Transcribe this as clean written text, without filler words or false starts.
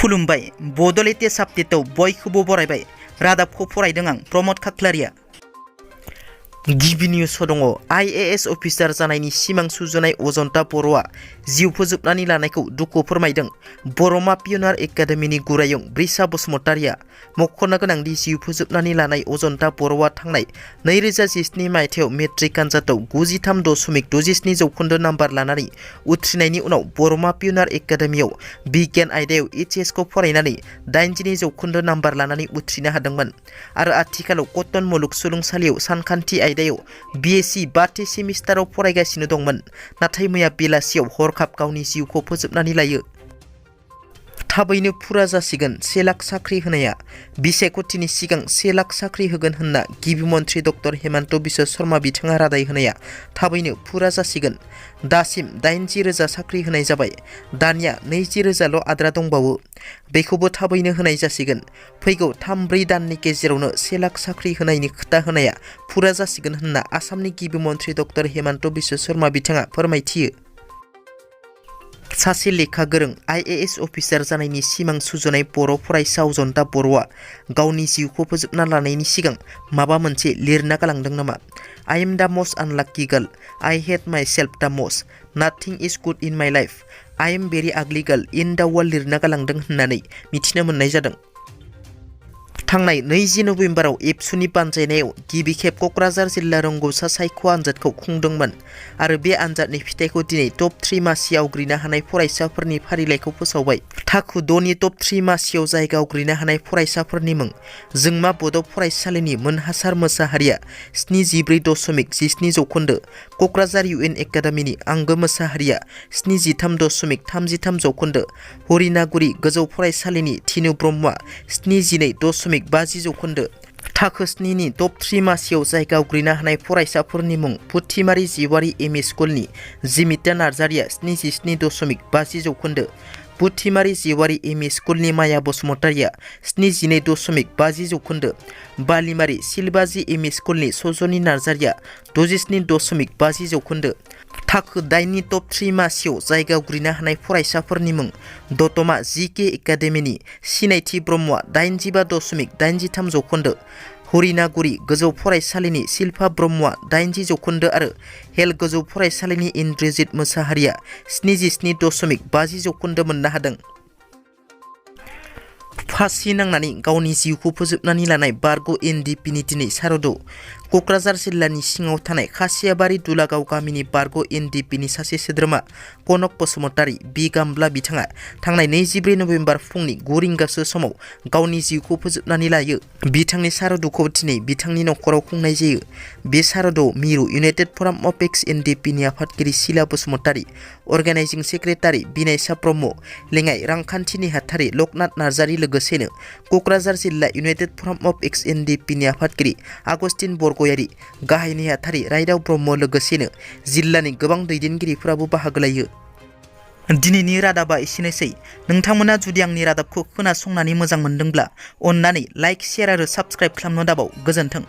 खुलुमबाय बड' लेटेस्ट आपडेटआव बयखौबो बरायबाय। रादाबखौ फरायदों आं प्रमद खाख्लारिया। गिबि निउसआव दङ IAS अफिसार जानायनि सिमां सुजुनाय अजन्ता बर'आ जिउ फोजोबनानै लानायखौ दुखु फोरमायदों। बर'मा पियनार एकाडेमिनि गुरायं ब्रिसा बसुमतारिया मख'नो गोनांदि जिउ फोजोबनानै लानाय अजन्ता बर'आ थांनाय 2017 मायथाइयाव मेट्रिक आनजादाव 93.67 जौखोन्दो नाम्बार लानानै उथ्रिनायनि उनाव बर'मा पियनार एकाडेमियाव बिगियान आयदायाव HS खौ फरायनानै 82 जौखोन्दो नाम्बार लानानै उथ्रिनो हादोंमोन आरो आथिखालाव कटन मुलुगसोलोंसालियाव सानखान्थि आयदायाव BSc 5थि सेमिस्टाराव फरायगासिनो दंमोन, नाथाय मैया बेलासियाव हरखाब गावनि जिउखौ फोजोबनानै लायो। थाबैनो फुरा जासिगोन 1 लाख साख्रि होनाया। बिसायख'थिनि सिगां 1 लाख साख्रि होगोन होनना गिबि मन्थ्रि डक्टर हेमन्त बिश्व शर्मा बिथाङा रादाय होनाया थाबैनो फुरा जासिगोन। दासिम 80,000 साख्रि होनाय जाबाय, दानिया 20,000ल' आद्रा दंबावो। बेखौबो थाबैनो होनाय जासिगोन। फैगौ 3-4 दाननि गेजेरावनो 1 लाख साख्रि होनायनि खोथा होनाया फुरा जासिगोन होनना आसामनि गिबि मन्थ्रि डक्टर हेमन्त बिश्व शर्मा बिथाङा फोरमायथियो। सासे लेखा गोरों IAS अफिसार जानायनि सिमां सुजुनाय बर' फरायसा अजन्ता बर'आ गावनि जिउखौ फोजोबना लानायनि सिगां माबा मोनसे लिरना गालांदों नामा? I am the most unlucky girl. I hate myself the most. Nothing is good in my life. I am very ugly girl in the world लिरना गालांदों होननानै मिथिनो मोननाय जादों। थांनाय 20 नभेम्बराव एबसुनि बानजायनायाव गिबि खेब क'क्राझार जिल्ला रोंगौसा सायख' आनजादखौ खुंदोंमोन आरो बे आनजादनि फिथाइखौ दिनै टप 3 मासियाव आवग्रिनो हानाय फरायसाफोरनि फारिलाइखौ फोसावबाय। थाखो 6नि टप 3 मासियाव जायगा आवग्रिनो हानाय फरायसाफोरनि मुं: जोंमा बड' फरायसालिनि मोनहासार मोसाहारिया 74.17 जौखोन्दो, क'क्राझार UN एकाडेमिनि आंगो मोसाहारिया 73.33 जौखोन्दो, हरिनागुरि गोजौ फरायसालिनि थिनु ब्रह्मआ 72.50 जौखोन्दो। थाखो 7नि टप 3 मासियाव जायगा आवग्रिनो हानाय फरायसाफोरनि मुं: पुथिमारि जिवारि ME स्कुलनि जिमिता नार्जारिया 77.50 जौखोन्दो, पुथिमारि जिवारि ME स्कुलनि माया बसुमतारिया 72.50 जौखोन्दो, बालिमारि सिलबाजि ME स्कुलनि सजनि नार्जारिया 67.50 जौखोन्दो। थाखो 8नि टप 3 मासियाव जायगा आवग्रिनो हानाय फरायसाफोरनि मुं: दतमा GK एकाडेमिनि सिनायथि ब्रह्मआ 85.83 जौखोन्दो, हरिनागुरि गोजौ फरायसालिनि शिल्पा ब्रह्मआ 80 जौखोन्दो आरो हेल गोजौ फरायसालिनि इन्द्रजित मोसाहारिया 77.50 जौखोन्दो मोननो हादों। फासि नांनानै गावनि जिउखौ फोजोबनानै लानाय बारग' NDPनि दिनै सारद'। क'क्राझार जिल्लानि सिङाव थानाय खासियाबारि दुलागाव गामिनि बारग' NDPनि सासे सोद्रोमा कनक बसुमतारि बि गामब्ला बिथाङा थांनाय 24 नभेम्बर फुंनि 9 रिंगासो समाव गावनि जिउखौ फोजोबनानै लायो। बिथांनि सारद'खौ दिनै बिथांनि नखराव खुंनाय जायो। बे सारद'आव मिरु इउनाइटेड फराम अफ एक्स NDPनि आफादगिरि सिला बसुमतारि, अर्गानाइजिं सेक्रेटारि बिनायसा ब्रह्म, लेङाइ रांखान्थि नेहाथारि लकनाथ नार्जारि लोगोसेनो क'क्राझार जिल्ला इउनाइटेड फराम अफ एक्स NDPनि आफादगिरि आगस्टिन बरगयारि, गाहाय नेहाथारि रायदाव ब्रह्म लोगोसेनो जिल्लानि गोबां दैदेनगिरिफोराबो बाहागो लायो। दिनैनि रादाबा एसेनोसै। नोंथांमोना जुदि आंनि रादाबखौ खोनासंनानै मोजां मोनदोंब्ला अन्नानै लाइक, शेयार आरो साबस्क्राइब खालामनो दाबाव। गोजोन्थों।